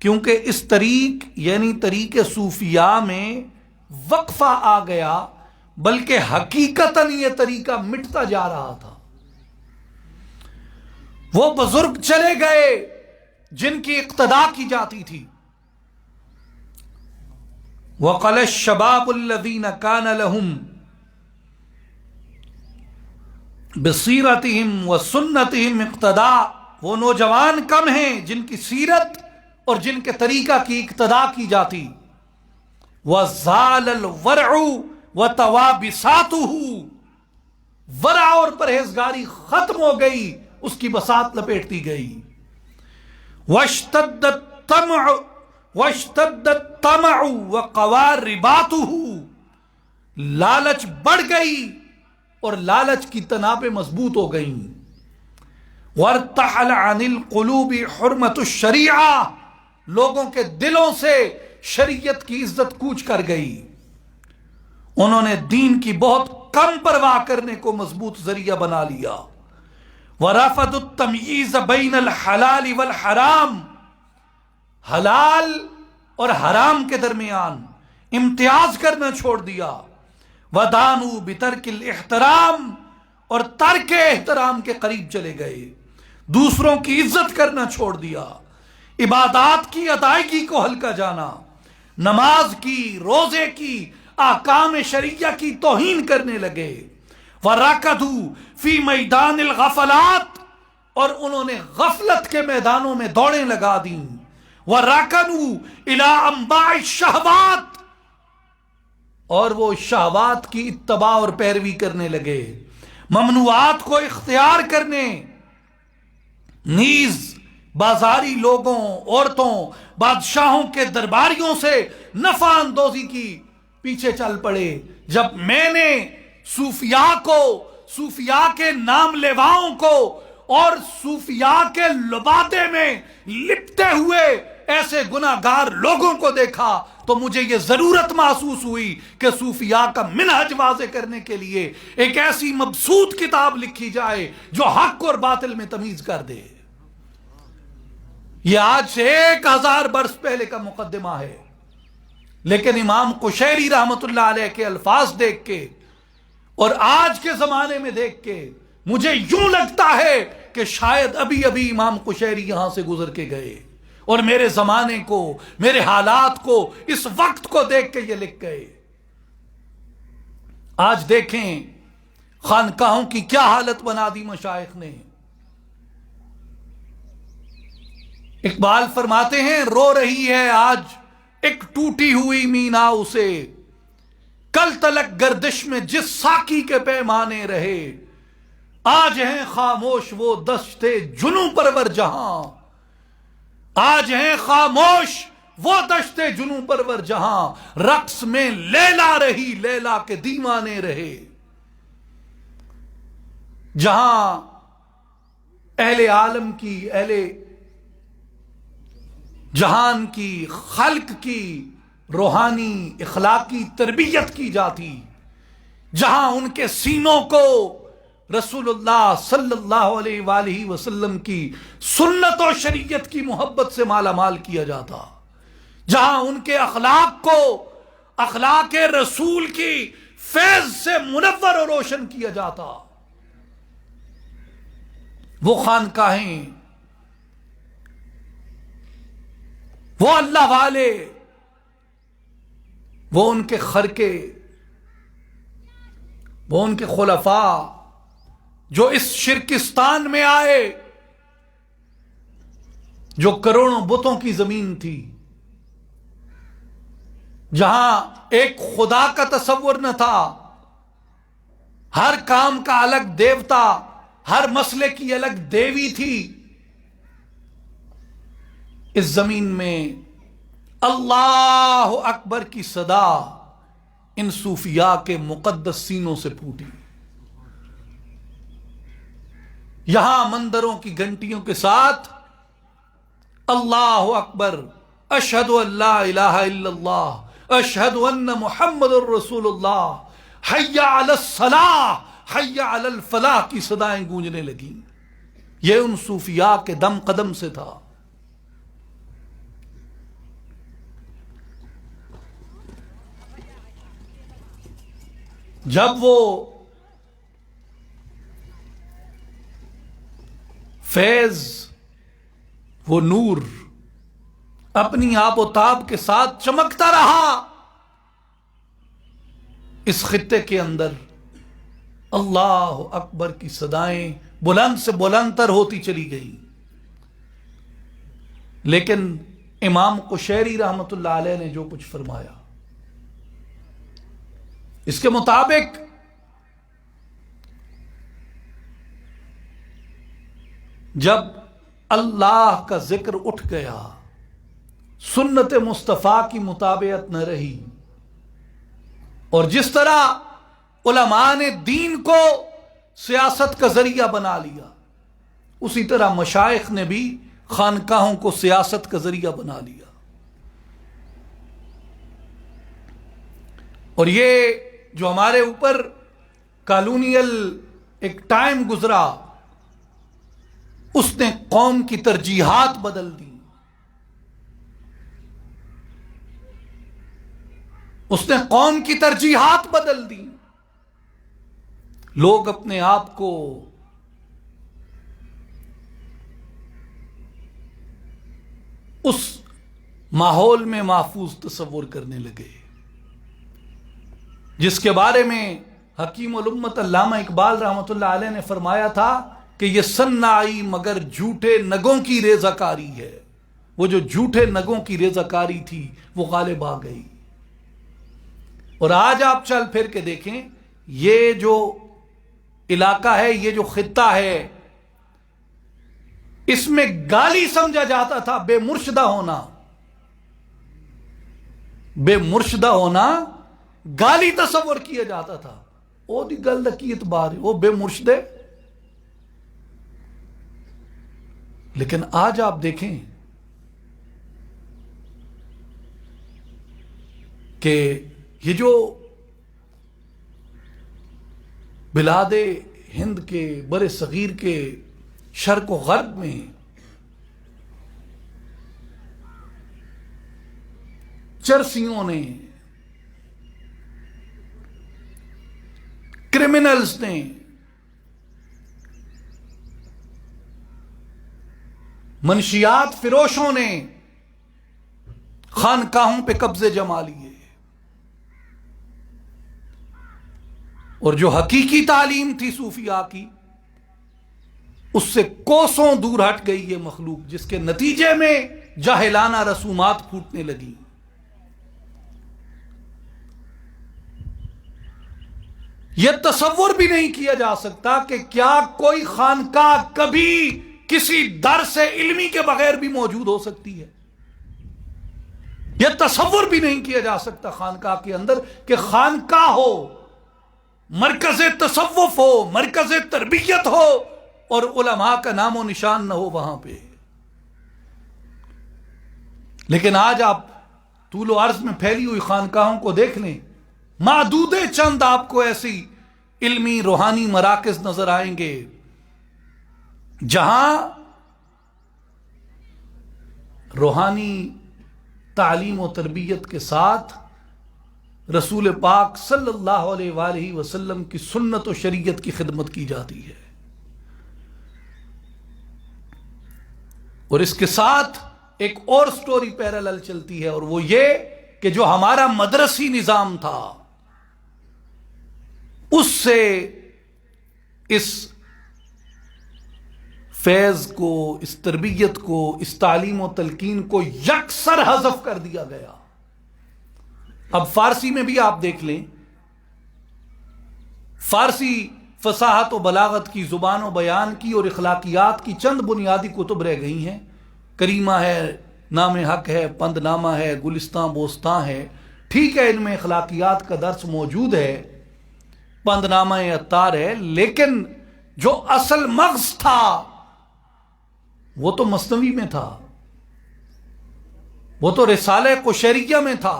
کیونکہ اس طریق یعنی طریق صوفیاء میں وقفہ آ گیا، بلکہ حقیقتاً یہ طریقہ مٹتا جا رہا تھا۔ وہ بزرگ چلے گئے جن کی اقتدا کی جاتی تھی۔ وَقَلَ الشَّبَابُ الَّذِينَ كَانَ لَهُمْ بِصِيرَتِهِمْ وَسُنَّتِهِمْ اقتداء، وہ نوجوان کم ہیں جن کی سیرت اور جن کے طریقہ کی اقتدا کی جاتی۔ وَزَالَ الْوَرْعُ وَتَوَابِسَاتُهُ، ورع اور پرہیزگاری ختم ہو گئی، اس کی بساط لپیٹتی گئی۔ وَاشْتَدَّ الطَّمَعُ وَقَوَى رِبَاطُهُ، لالچ بڑھ گئی اور لالچ کی تنابیں مضبوط ہو گئیں. وارتحل عن القلوب حرمت الشریعہ، لوگوں کے دلوں سے شریعت کی عزت کوچ کر گئی. انہوں نے دین کی بہت کم پرواہ کرنے کو مضبوط ذریعہ بنا لیا. ورفضوا التمییز بین الحلال والحرام، حلال اور حرام کے درمیان امتیاز کرنا چھوڑ دیا. ودانوا بترک الاحترام، اور ترک احترام کے قریب چلے گئے. دوسروں کی عزت کرنا چھوڑ دیا. عبادات کی ادائیگی کو ہلکا جانا، نماز کی، روزے کی، احکام شریعہ کی توہین کرنے لگے. وَرَكَضُوا فِي میدان الغفلات، اور انہوں نے غفلت کے میدانوں میں دوڑیں لگا دیں. وَرَكَنُوا إِلَىٰ أَنْبَاعِ الشَّهَوَاتِ، اور وہ شہوات کی اتباع اور پیروی کرنے لگے، ممنوعات کو اختیار کرنے، نیز بازاری لوگوں، عورتوں، بادشاہوں کے درباریوں سے نفع اندوزی کی پیچھے چل پڑے. جب میں نے صوفیاء کو، صوفیاء کے نام لیواؤں کو اور صوفیاء کے لبادے میں لپٹے ہوئے ایسے گناہگار لوگوں کو دیکھا تو مجھے یہ ضرورت محسوس ہوئی کہ صوفیاء کا منہج واضح کرنے کے لیے ایک ایسی مبسوط کتاب لکھی جائے جو حق اور باطل میں تمیز کر دے. یہ آج سے 1000 برس پہلے کا مقدمہ ہے، لیکن امام قشیری رحمت اللہ علیہ کے الفاظ دیکھ کے اور آج کے زمانے میں دیکھ کے مجھے یوں لگتا ہے کہ شاید ابھی ابھی امام قشیری یہاں سے گزر کے گئے اور میرے زمانے کو، میرے حالات کو، اس وقت کو دیکھ کے یہ لکھ گئے. آج دیکھیں خانقاہوں کی کیا حالت بنا دی مشائخ نے. اقبال فرماتے ہیں رو رہی ہے آج ایک ٹوٹی ہوئی مینا اسے، کل تلک گردش میں جس ساکی کے پیمانے رہے. آج ہیں خاموش وہ دشتے جنوں پرور جہاں، آج ہیں خاموش وہ دشتے جنوں پرور جہاں، رقص میں لیلا رہی لیلا کے دیوانے رہے. جہاں اہل عالم کی، اہل جہان کی، خلق کی روحانی اخلاقی تربیت کی جاتی، جہاں ان کے سینوں کو رسول اللہ صلی اللہ علیہ وآلہ وسلم کی سنت و شریعت کی محبت سے مالا مال کیا جاتا، جہاں ان کے اخلاق کو اخلاق رسول کی فیض سے منور و روشن کیا جاتا، وہ خانقاہیں، وہ اللہ والے، وہ ان کے خرقے، وہ ان کے خلفاء جو اس شرکستان میں آئے، جو کروڑوں بتوں کی زمین تھی، جہاں ایک خدا کا تصور نہ تھا، ہر کام کا الگ دیوتا، ہر مسئلے کی الگ دیوی تھی. اس زمین میں اللہ اکبر کی صدا ان صوفیاء کے مقدس سینوں سے پھوٹی. یہاں مندروں کی گھنٹیوں کے ساتھ اللہ اکبر، اشہد ان لا الہ الا اللہ، اشہد ان محمد الرسول اللہ، حی علی الصلاح، حی علی الفلاح کی صدائیں گونجنے لگیں. یہ ان صوفیاء کے دم قدم سے تھا. جب وہ فیض، وہ نور اپنی آب و تاب کے ساتھ چمکتا رہا اس خطے کے اندر، اللہ اکبر کی صدائیں بلند سے بلند تر ہوتی چلی گئی. لیکن امام قشیری رحمت اللہ علیہ نے جو کچھ فرمایا اس کے مطابق جب اللہ کا ذکر اٹھ گیا، سنت مصطفیٰ کی مطابعت نہ رہی، اور جس طرح علماء نے دین کو سیاست کا ذریعہ بنا لیا، اسی طرح مشائخ نے بھی خانقاہوں کو سیاست کا ذریعہ بنا لیا. اور یہ جو ہمارے اوپر کالونیل ایک ٹائم گزرا، اس نے قوم کی ترجیحات بدل دی، اس نے قوم کی ترجیحات بدل دی. لوگ اپنے آپ کو اس ماحول میں محفوظ تصور کرنے لگے جس کے بارے میں حکیم الامت علامہ اقبال رحمۃ اللہ علیہ نے فرمایا تھا کہ یہ سن نہ آئی مگر جھوٹے نگوں کی ریزہ کاری ہے. وہ جو جھوٹے نگوں کی ریزہ کاری تھی وہ غالب آ گئی. اور آج آپ چل پھر کے دیکھیں، یہ جو علاقہ ہے، یہ جو خطہ ہے، اس میں گالی سمجھا جاتا تھا بے مرشدہ ہونا. بے مرشدہ ہونا گالی تصور کیا جاتا تھا. او دی گل دا کی اعتبار ہے، وہ بے مرشدے. لیکن آج آپ دیکھیں کہ یہ جو بلاد ہند کے بر صغیر کے شرق و غرب میں چرسیوں نے، کرمنلز نے، منشیات فروشوں نے خانقاہوں پہ قبضے جما لیے، اور جو حقیقی تعلیم تھی صوفیاء کی، اس سے کوسوں دور ہٹ گئی یہ مخلوق، جس کے نتیجے میں جاہلانہ رسومات پھوٹنے لگی. یہ تصور بھی نہیں کیا جا سکتا کہ کیا کوئی خانقاہ کبھی کسی درس علمی کے بغیر بھی موجود ہو سکتی ہے. یہ تصور بھی نہیں کیا جا سکتا خانقاہ کے اندر کہ خانقاہ ہو، مرکز تصوف ہو، مرکز تربیت ہو، اور علماء کا نام و نشان نہ ہو وہاں پہ. لیکن آج آپ طول و عرض میں پھیلی ہوئی خانقاہوں کو دیکھ لیں، معدود چند آپ کو ایسی علمی روحانی مراکز نظر آئیں گے جہاں روحانی تعلیم و تربیت کے ساتھ رسول پاک صلی اللہ علیہ وآلہ وسلم کی سنت و شریعت کی خدمت کی جاتی ہے. اور اس کے ساتھ ایک اور سٹوری پیرالل چلتی ہے، اور وہ یہ کہ جو ہمارا مدرسی نظام تھا، اس سے اس فیض کو، اس تربیت کو، اس تعلیم و تلقین کو یکسر حذف کر دیا گیا. اب فارسی میں بھی آپ دیکھ لیں، فارسی فصاحت و بلاغت کی، زبان و بیان کی اور اخلاقیات کی چند بنیادی کتب رہ گئی ہیں. کریمہ ہے، نام حق ہے، پند نامہ ہے، گلستان بوستان ہے. ٹھیک ہے، ان میں اخلاقیات کا درس موجود ہے، پند نامہ عطار ہے، لیکن جو اصل مغز تھا وہ تو مثنوی میں تھا، وہ تو رسالہ قشیریہ میں تھا،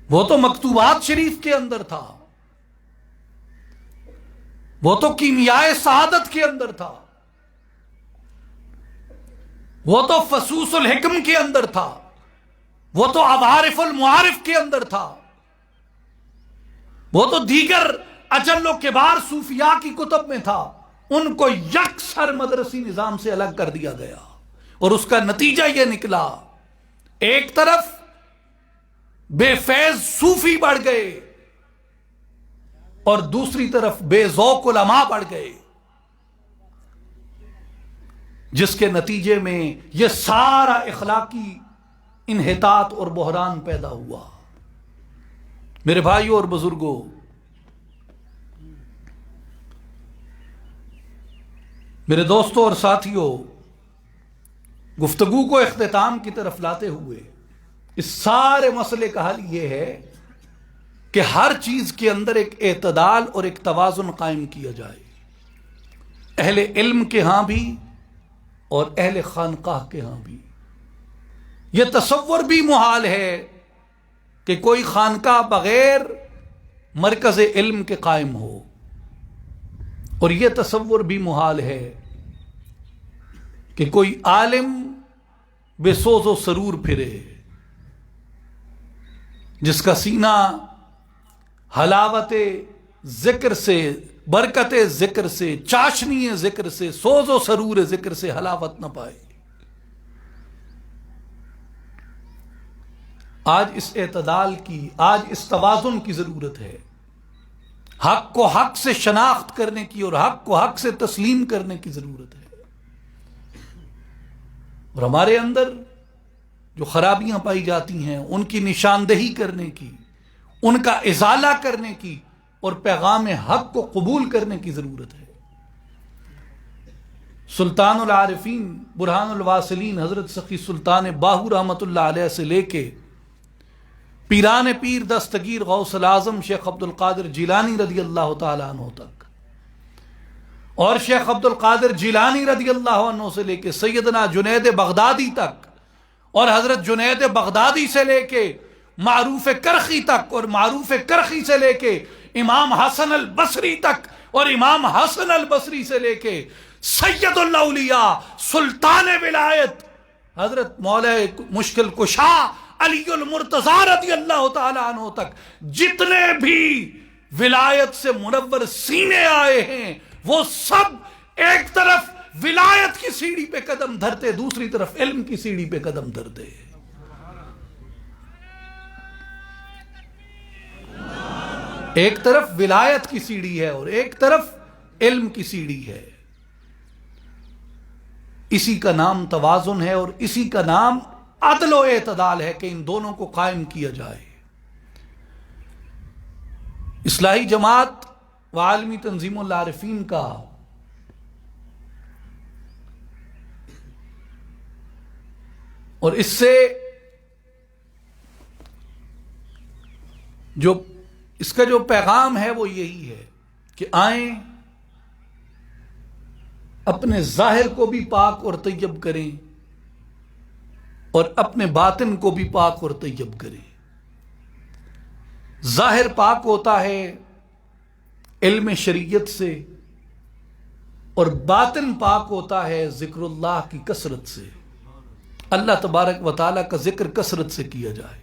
وہ تو مکتوبات شریف کے اندر تھا، وہ تو کیمیائے سعادت کے اندر تھا، وہ تو فصوص الحکم کے اندر تھا، وہ تو عوارف المعارف کے اندر تھا، وہ تو دیگر اجل و کبار صوفیاء کی کتب میں تھا. ان کو یکسر مدرسی نظام سے الگ کر دیا گیا، اور اس کا نتیجہ یہ نکلا، ایک طرف بے فیض صوفی بڑھ گئے اور دوسری طرف بے ذوق علماء بڑھ گئے، جس کے نتیجے میں یہ سارا اخلاقی انحطاط اور بحران پیدا ہوا. میرے بھائیوں اور بزرگوں، میرے دوستوں اور ساتھیوں، گفتگو کو اختتام کی طرف لاتے ہوئے اس سارے مسئلے کا حل یہ ہے کہ ہر چیز کے اندر ایک اعتدال اور ایک توازن قائم کیا جائے، اہل علم کے ہاں بھی اور اہل خانقاہ کے ہاں بھی۔ یہ تصور بھی محال ہے کہ کوئی خانقاہ بغیر مرکز علم کے قائم ہو، اور یہ تصور بھی محال ہے کہ کوئی عالم بے سوز و سرور پھرے، جس کا سینہ حلاوت ذکر سے، برکت ذکر سے، چاشنی ذکر سے، سوز و سرور ذکر سے حلاوت نہ پائے۔ آج اس اعتدال کی، آج اس توازن کی ضرورت ہے، حق کو حق سے شناخت کرنے کی اور حق کو حق سے تسلیم کرنے کی ضرورت ہے، اور ہمارے اندر جو خرابیاں پائی جاتی ہیں ان کی نشاندہی کرنے کی، ان کا ازالہ کرنے کی اور پیغام حق کو قبول کرنے کی ضرورت ہے۔ سلطان العارفین برہان الواصلین حضرت سخی سلطان باہو رحمۃ اللہ علیہ سے لے کے پیران پیر دستگیر غوث الاعظم شیخ عبد القادر جیلانی رضی اللہ تعالیٰ عنہ تک، اور شیخ عبد القادر جیلانی رضی اللہ عنہ سے لے کے سیدنا جنید بغدادی تک، اور حضرت جنید بغدادی سے لے کے معروف کرخی تک، اور معروف کرخی سے لے کے امام حسن البصری تک، اور امام حسن البصری سے لے کے سید الاولیاء سلطان ولایت حضرت مولا مشکل کشا علی المرتضی رضی اللہ تعالی عنہ تک، جتنے بھی ولایت سے منور سینے آئے ہیں وہ سب ایک طرف ولایت کی سیڑھی پہ قدم دھرتے، دوسری طرف علم کی سیڑھی پہ قدم دھرتے۔ ایک طرف ولایت کی سیڑھی ہے اور ایک طرف علم کی سیڑھی ہے۔ اسی کا نام توازن ہے اور اسی کا نام عدل و اعتدال ہے کہ ان دونوں کو قائم کیا جائے۔ اصلاحی جماعت و عالمی تنظیم العارفین کا اور اس سے اس کا جو پیغام ہے وہ یہی ہے کہ آئیں اپنے ظاہر کو بھی پاک اور طیب کریں اور اپنے باطن کو بھی پاک اور طیب کریں۔ ظاہر پاک ہوتا ہے علم شریعت سے، اور باطن پاک ہوتا ہے ذکر اللہ کی کثرت سے۔ اللہ تبارک و تعالیٰ کا ذکر کثرت سے کیا جائے،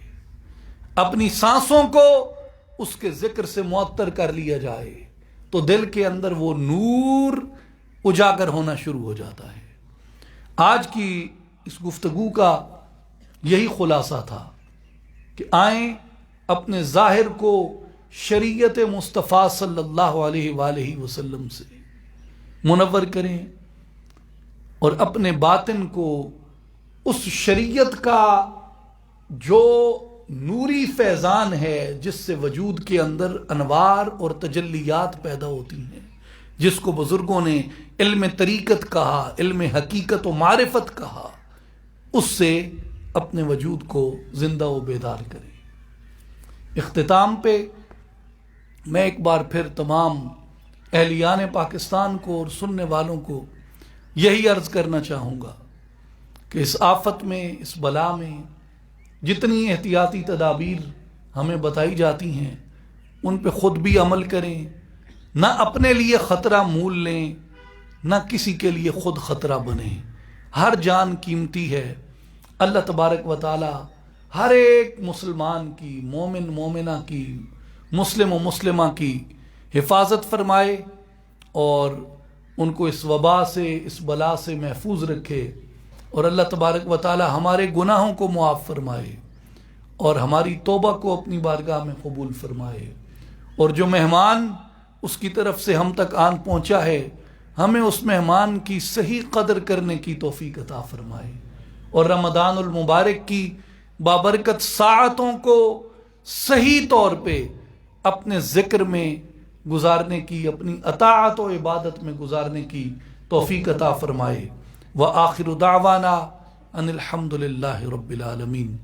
اپنی سانسوں کو اس کے ذکر سے معطر کر لیا جائے تو دل کے اندر وہ نور اجاگر ہونا شروع ہو جاتا ہے۔ آج کی اس گفتگو کا یہی خلاصہ تھا کہ آئیں اپنے ظاہر کو شریعت مصطفیٰ صلی اللہ علیہ وآلہ وسلم سے منور کریں اور اپنے باطن کو اس شریعت کا جو نوری فیضان ہے جس سے وجود کے اندر انوار اور تجلیات پیدا ہوتی ہیں، جس کو بزرگوں نے علم طریقت کہا، علم حقیقت و معرفت کہا، اس سے اپنے وجود کو زندہ و بیدار کریں۔ اختتام پہ میں ایک بار پھر تمام اہلیان پاکستان کو اور سننے والوں کو یہی عرض کرنا چاہوں گا کہ اس آفت میں، اس بلا میں جتنی احتیاطی تدابیر ہمیں بتائی جاتی ہیں ان پہ خود بھی عمل کریں، نہ اپنے لیے خطرہ مول لیں، نہ کسی کے لیے خود خطرہ بنیں۔ ہر جان قیمتی ہے۔ اللہ تبارک و تعالی ہر ایک مسلمان کی، مومن مومنہ کی، مسلم و مسلمہ کی حفاظت فرمائے اور ان کو اس وبا سے، اس بلا سے محفوظ رکھے، اور اللہ تبارک و تعالی ہمارے گناہوں کو معاف فرمائے اور ہماری توبہ کو اپنی بارگاہ میں قبول فرمائے، اور جو مہمان اس کی طرف سے ہم تک آن پہنچا ہے ہمیں اس مہمان کی صحیح قدر کرنے کی توفیق عطا فرمائے، اور رمضان المبارک کی بابرکت ساعتوں کو صحیح طور پہ اپنے ذکر میں گزارنے کی، اپنی اطاعت و عبادت میں گزارنے کی توفیق عطا فرمائے۔ وآخر دعوانا ان الحمد للہ رب العالمین۔